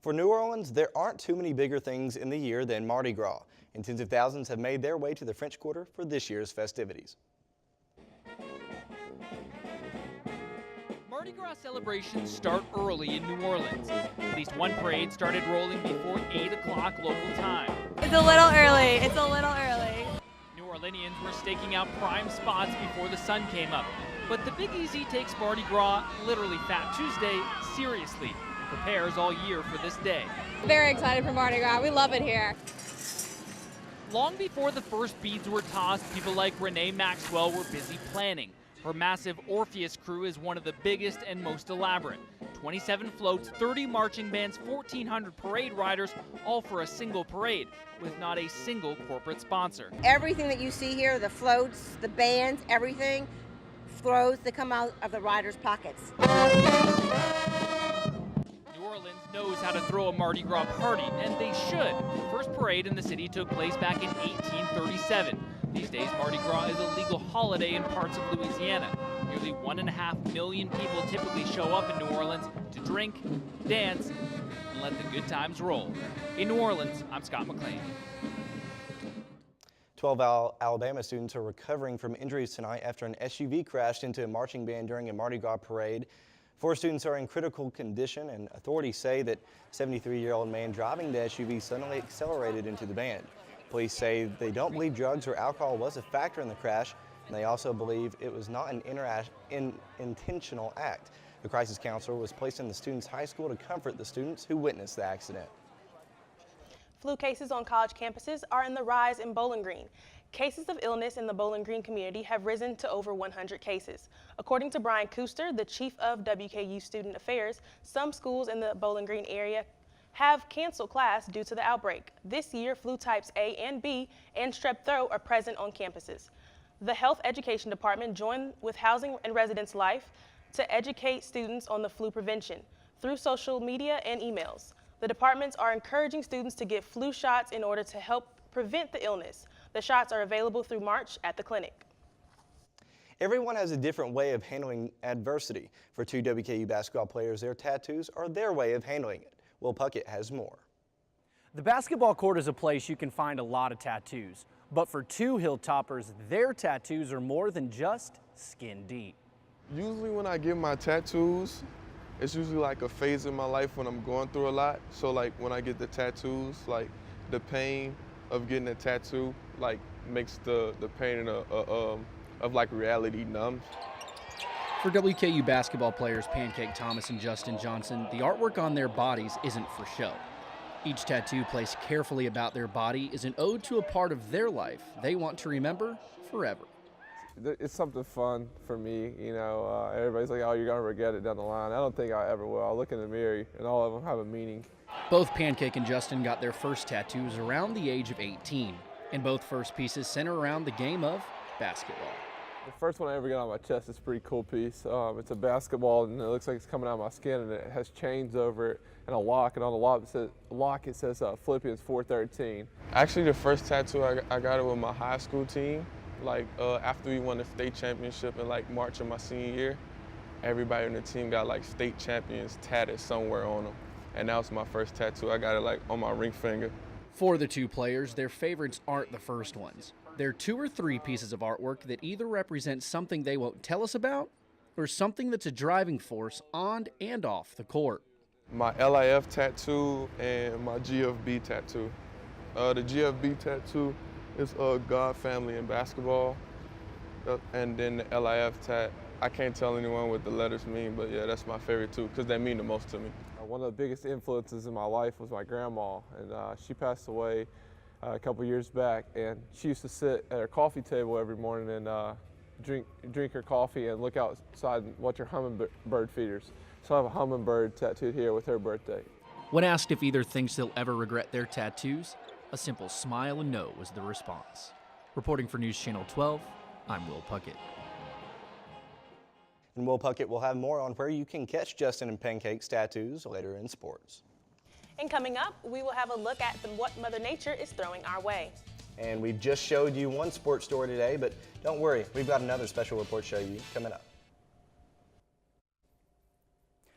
For New Orleans, there aren't too many bigger things in the year than Mardi Gras, and tens of thousands have made their way to the French Quarter for this year's festivities. Mardi Gras celebrations start early in New Orleans. At least one parade started rolling before 8 o'clock local time. It's a little early. It's a little early. New Orleanians were staking out prime spots before the sun came up. But the Big Easy takes Mardi Gras, literally Fat Tuesday, seriously and prepares all year for this day. Very excited for Mardi Gras. We love it here. Long before the first beads were tossed, people like Renee Maxwell were busy planning. Her massive Orpheus crew is one of the biggest and most elaborate. 27 floats, 30 marching bands, 1,400 parade riders, all for a single parade, with not a single corporate sponsor. Everything that you see here, the floats, the bands, everything, flows that come out of the riders' pockets. New Orleans knows how to throw a Mardi Gras party, and they should. The first parade in the city took place back in 1837. These days, Mardi Gras is a legal holiday in parts of Louisiana. Nearly 1.5 million people typically show up in New Orleans to drink, dance, and let the good times roll. In New Orleans, I'm Scott McLean. 12 Alabama students are recovering from injuries tonight after an SUV crashed into a marching band during a Mardi Gras parade. 4 students are in critical condition, and authorities say that a 73-year-old man driving the SUV suddenly accelerated into the band. Police say they don't believe drugs or alcohol was a factor in the crash, and they also believe it was not an intentional act. The crisis counselor was placed in the students' high school to comfort the students who witnessed the accident. Flu cases on college campuses are in the rise in Bowling Green. Cases of illness in the Bowling Green community have risen to over 100 cases. According to Brian Kuster, the chief of WKU Student Affairs, some schools in the Bowling Green area have canceled class due to the outbreak. This year, flu types A and B and strep throat are present on campuses. The Health Education Department joined with Housing and Residence Life to educate students on the flu prevention through social media and emails. The departments are encouraging students to get flu shots in order to help prevent the illness. The shots are available through March at the clinic. Everyone has a different way of handling adversity. For 2 WKU basketball players, their tattoos are their way of handling it. Will Puckett has more. The basketball court is a place you can find a lot of tattoos, but for 2 Hilltoppers, their tattoos are more than just skin deep. Usually when I get my tattoos, it's usually like a phase in my life when I'm going through a lot. So like when I get the tattoos, like the pain of getting a tattoo like makes the pain of like reality numb. For WKU basketball players Pancake Thomas and Justin Johnson, the artwork on their bodies isn't for show. Each tattoo placed carefully about their body is an ode to a part of their life they want to remember forever. It's something fun for me, you know. Everybody's like, oh, you're gonna regret it down the line. I don't think I ever will. I'll look in the mirror and all of them have a meaning. Both Pancake and Justin got their first tattoos around the age of 18, and both first pieces center around the game of basketball. The first one I ever got on my chest is a pretty cool piece. It's a basketball and it looks like it's coming out of my skin, and it has chains over it and a lock, and on the lock it says Philippians 4:13. Actually, the first tattoo I got it with my high school team. Like after we won the state championship in like March of my senior year, everybody on the team got like state champions tatted somewhere on them, and that was my first tattoo. I got it like on my ring finger. For the 2 players, their favorites aren't the first ones. They're 2 or 3 pieces of artwork that either represent something they won't tell us about or something that's a driving force on and off the court. My LIF tattoo and my GFB tattoo. The GFB tattoo is God, family, and basketball. And then the LIF tat, I can't tell anyone what the letters mean, but yeah, that's my favorite too, because they mean the most to me. One of the biggest influences in my life was my grandma, and she passed away a couple years back, and she used to sit at her coffee table every morning and drink her coffee and look outside and watch her hummingbird feeders. So I have a hummingbird tattooed here with her birthday. When asked if either thinks they'll ever regret their tattoos, a simple smile and no was the response. Reporting for News Channel 12, I'm Will Puckett. And Will Puckett will have more on where you can catch Justin and Pancake's tattoos later in sports. And coming up, we will have a look at what Mother Nature is throwing our way. And we've just showed you one sports story today, but don't worry, we've got another special report to show you coming up.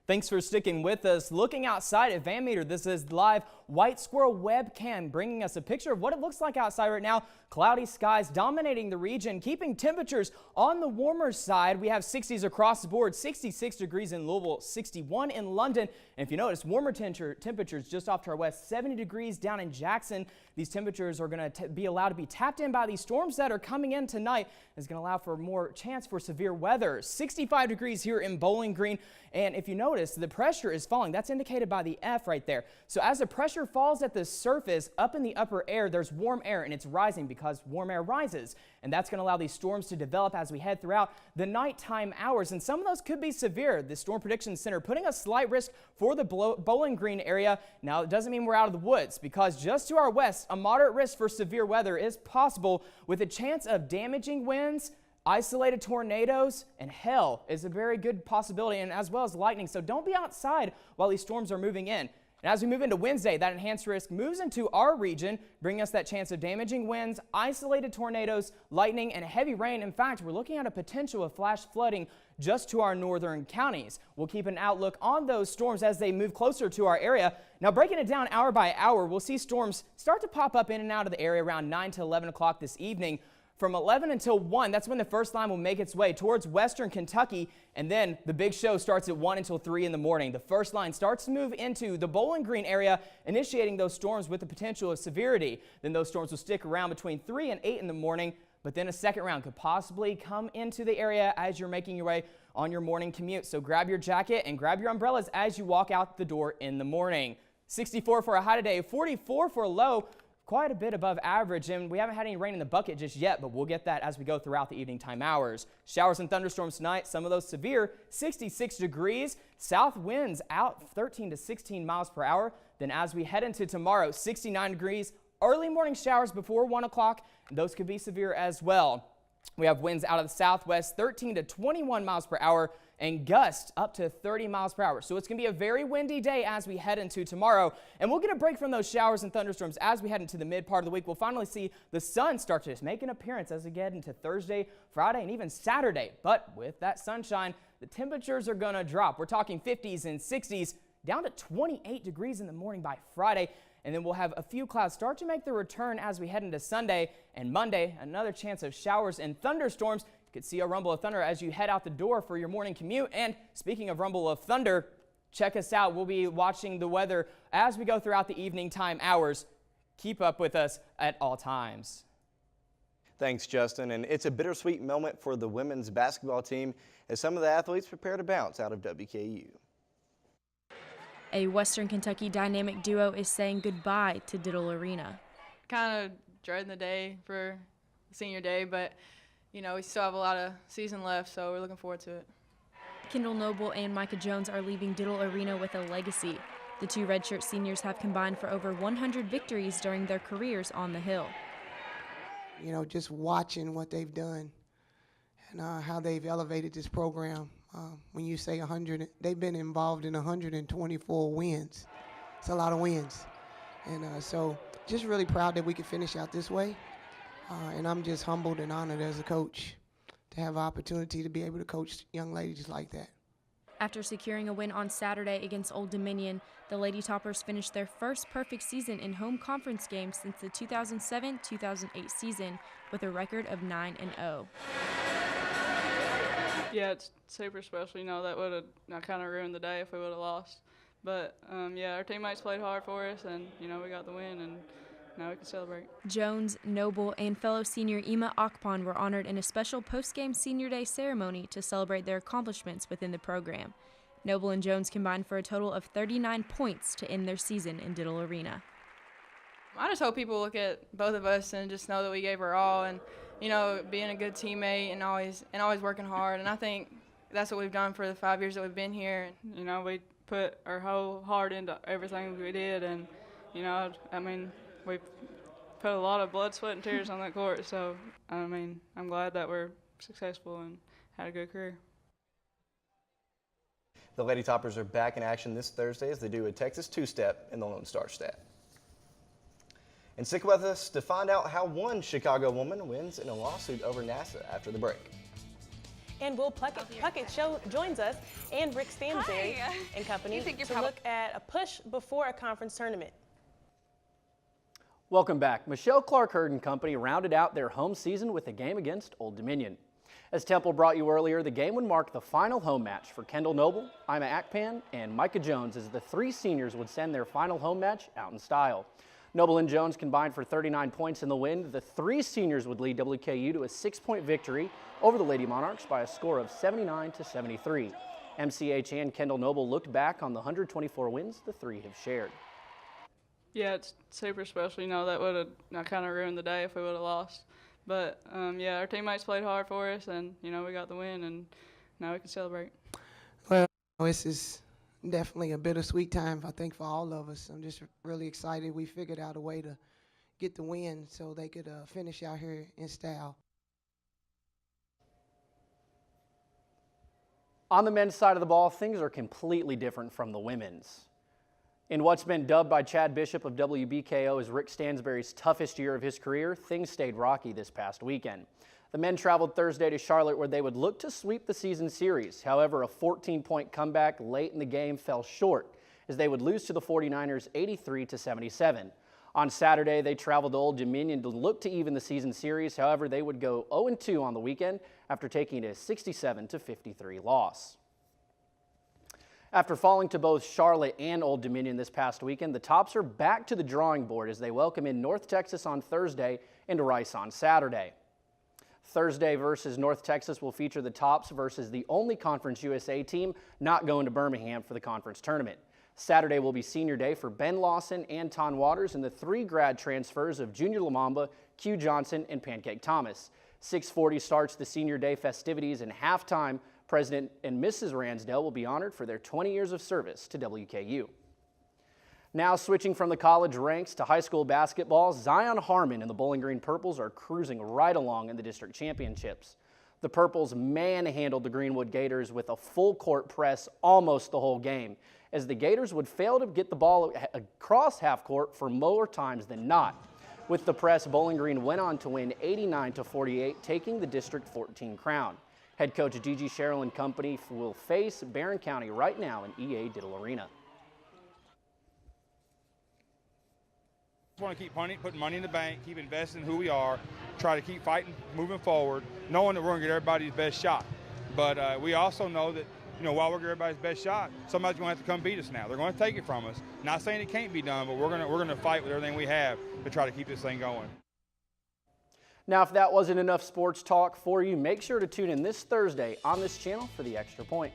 Thanks for sticking with us. Looking outside at Van Meter, this is live White Squirrel webcam bringing us a picture of what it looks like outside right now. Cloudy skies dominating the region, keeping temperatures on the warmer side. We have 60s across the board, 66 degrees in Louisville, 61 in London. And if you notice, warmer temperatures just off to our west, 70 degrees down in Jackson. These temperatures are going to be allowed to be tapped in by these storms that are coming in tonight. It's going to allow for more chance for severe weather. 65 degrees here in Bowling Green. And if you notice, the pressure is falling. That's indicated by the F right there. So as the pressure falls at the surface up in the upper air, there's warm air and it's rising because warm air rises. And that's going to allow these storms to develop as we head throughout the nighttime hours. And some of those could be severe. The Storm Prediction Center putting a slight risk for the Bowling Green area. Now, it doesn't mean we're out of the woods because just to our west, a moderate risk for severe weather is possible with a chance of damaging winds, isolated tornadoes, and hail is a very good possibility, and as well as lightning. So don't be outside while these storms are moving in. And as we move into Wednesday, that enhanced risk moves into our region, bringing us that chance of damaging winds, isolated tornadoes, lightning, and heavy rain. In fact, we're looking at a potential of flash flooding just to our northern counties. We'll keep an outlook on those storms as they move closer to our area. Now, breaking it down hour by hour, we'll see storms start to pop up in and out of the area around 9 to 11 o'clock this evening. From 11 until 1, that's when the first line will make its way towards western Kentucky, and then the big show starts at 1 until 3 in the morning. The first line starts to move into the Bowling Green area, initiating those storms with the potential of severity. Then those storms will stick around between 3 and 8 in the morning, but then a second round could possibly come into the area as you're making your way on your morning commute. So grab your jacket and grab your umbrellas as you walk out the door in the morning. 64 for a high today, 44 for a low. Quite a bit above average, and we haven't had any rain in the bucket just yet, but we'll get that as we go throughout the evening time hours. Showers and thunderstorms tonight, some of those severe, 66 degrees. South winds out 13 to 16 miles per hour. Then as we head into tomorrow, 69 degrees, early morning showers before 1 o'clock, and those could be severe as well. We have winds out of the southwest, 13 to 21 miles per hour, and gusts up to 30 miles per hour. So it's going to be a very windy day as we head into tomorrow. And we'll get a break from those showers and thunderstorms as we head into the mid part of the week. We'll finally see the sun start to make an appearance as we get into Thursday, Friday, and even Saturday. But with that sunshine, the temperatures are going to drop. We're talking 50s and 60s, down to 28 degrees in the morning by Friday. And then we'll have a few clouds start to make their return as we head into Sunday and Monday. Another chance of showers and thunderstorms. You could see a rumble of thunder as you head out the door for your morning commute. And speaking of rumble of thunder, check us out. We'll be watching the weather as we go throughout the evening time hours. Keep up with us at all times. Thanks, Justin. And it's a bittersweet moment for the women's basketball team as some of the athletes prepare to bounce out of WKU. A Western Kentucky dynamic duo is saying goodbye to Diddle Arena. Kind of dreading the day for senior day, but you know, we still have a lot of season left, so we're looking forward to it. Kendall Noble and Micah Jones are leaving Diddle Arena with a legacy. The two redshirt seniors have combined for over 100 victories during their careers on the Hill. You know, just watching what they've done and how they've elevated this program. When you say 100, they've been involved in 124 wins. It's a lot of wins. And so just really proud that we could finish out this way. And I'm just humbled and honored as a coach to have an opportunity to be able to coach young ladies like that. After securing a win on Saturday against Old Dominion, the Lady Toppers finished their first perfect season in home conference games since the 2007-2008 season with a record of 9-0. Yeah, it's super special. You know, that would have kind of ruined the day if we would have lost. But, yeah, our teammates played hard for us, and, you know, we got the win, and now we can celebrate. Jones, Noble, and fellow senior Ima Akpan were honored in a special post-game Senior Day ceremony to celebrate their accomplishments within the program. Noble and Jones combined for a total of 39 points to end their season in Diddle Arena. I just hope people look at both of us and just know that we gave our all, and you know, being a good teammate and always working hard. And I think that's what we've done for the 5 years that we've been here. You know, we put our whole heart into everything we did, and you know, I mean, we put a lot of blood, sweat, and tears on that court. So I mean, I'm glad that we're successful and had a good career. The Lady Toppers are back in action this Thursday as they do a Texas two-step in the Lone Star Stat. And stick with us to find out how one Chicago woman wins in a lawsuit over NASA after the break. And Will Puckett joins us, and Rick Stansberry and company to look at a push before a conference tournament. Welcome back. Michelle Clark Hurd and company rounded out their home season with a game against Old Dominion. As Temple brought you earlier, the game would mark the final home match for Kendall Noble, Ima Akpan, and Micah Jones as the 3 seniors would send their final home match out in style. Noble and Jones combined for 39 points in the win. The 3 seniors would lead WKU to a 6-point victory over the Lady Monarchs by a score of 79-73. MCH and Kendall Noble looked back on the 124 wins the 3 have shared. Yeah, it's super special. You know, that would have kind of ruined the day if we would have lost. But, yeah, our teammates played hard for us, and, you know, we got the win, and now we can celebrate. Well, this is definitely a bittersweet time, I think, for all of us. I'm just really excited we figured out a way to get the win so they could finish out here in style. On the men's side of the ball, things are completely different from the women's. In what's been dubbed by Chad Bishop of WBKO as Rick Stansberry's toughest year of his career, things stayed rocky this past weekend. The men traveled Thursday to Charlotte where they would look to sweep the season series. However, a 14-point comeback late in the game fell short as they would lose to the 49ers 83-77. On Saturday, they traveled to Old Dominion to look to even the season series. However, they would go 0-2 on the weekend after taking a 67-53 loss. After falling to both Charlotte and Old Dominion this past weekend, the Tops are back to the drawing board as they welcome in North Texas on Thursday and Rice on Saturday. Thursday versus North Texas will feature the Tops versus the only Conference USA team not going to Birmingham for the conference tournament. Saturday will be senior day for Ben Lawson, Anton Waters, and the 3 grad transfers of Junior Lamamba, Q Johnson, and Pancake Thomas. 6:40 starts the senior day festivities, and halftime, President and Mrs. Ransdell will be honored for their 20 years of service to WKU. Now switching from the college ranks to high school basketball, Zion Harmon and the Bowling Green Purples are cruising right along in the district championships. The Purples manhandled the Greenwood Gators with a full court press almost the whole game, as the Gators would fail to get the ball across half court for more times than not. With the press, Bowling Green went on to win 89-48, taking the District 14 crown. Head coach Gigi Sherrill and company will face Barron County right now in EA Diddle Arena. Just want to keep putting money in the bank, keep investing in who we are, try to keep fighting, moving forward, knowing that we're going to get everybody's best shot. But we also know that, you know, while we're getting everybody's best shot, somebody's going to have to come beat us now. They're going to take it from us. Not saying it can't be done, but we're going to fight with everything we have to try to keep this thing going. Now, if that wasn't enough sports talk for you, make sure to tune in this Thursday on this channel for the Extra Point.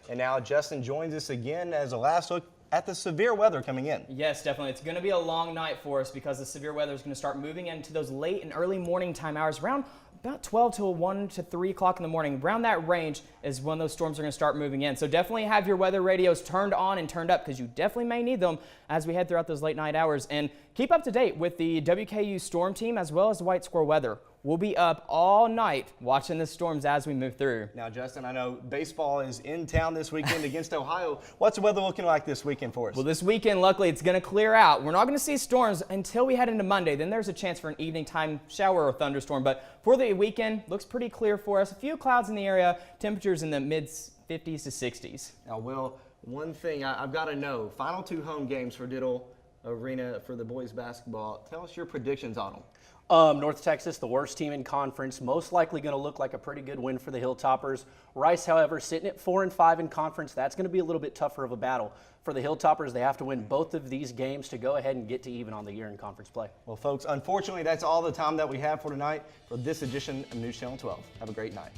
And now Justin joins us again as a last look at the severe weather coming in. Yes, definitely. It's going to be a long night for us because the severe weather is going to start moving into those late and early morning time hours around about 12 to 1 to 3 o'clock in the morning. Around that range is when those storms are going to start moving in. So definitely have your weather radios turned on and turned up because you definitely may need them as we head throughout those late night hours. And keep up to date with the WKU storm team as well as the White Squirrel weather. We'll be up all night watching the storms as we move through. Now, Justin, I know baseball is in town this weekend against Ohio. What's the weather looking like this weekend for us? Well, this weekend, luckily, it's going to clear out. We're not going to see storms until we head into Monday. Then there's a chance for an evening time shower or thunderstorm. But for the weekend, looks pretty clear for us. A few clouds in the area, temperatures in the mid-50s to 60s. Now, Will, one thing I've got to know, final 2 home games for Diddle Arena for the boys basketball. Tell us your predictions on them. North Texas, the worst team in conference, most likely going to look like a pretty good win for the Hilltoppers. Rice, however, sitting at 4-5 in conference, that's going to be a little bit tougher of a battle. For the Hilltoppers, they have to win both of these games to go ahead and get to even on the year in conference play. Well, folks, unfortunately, that's all the time that we have for tonight for this edition of News Channel 12. Have a great night.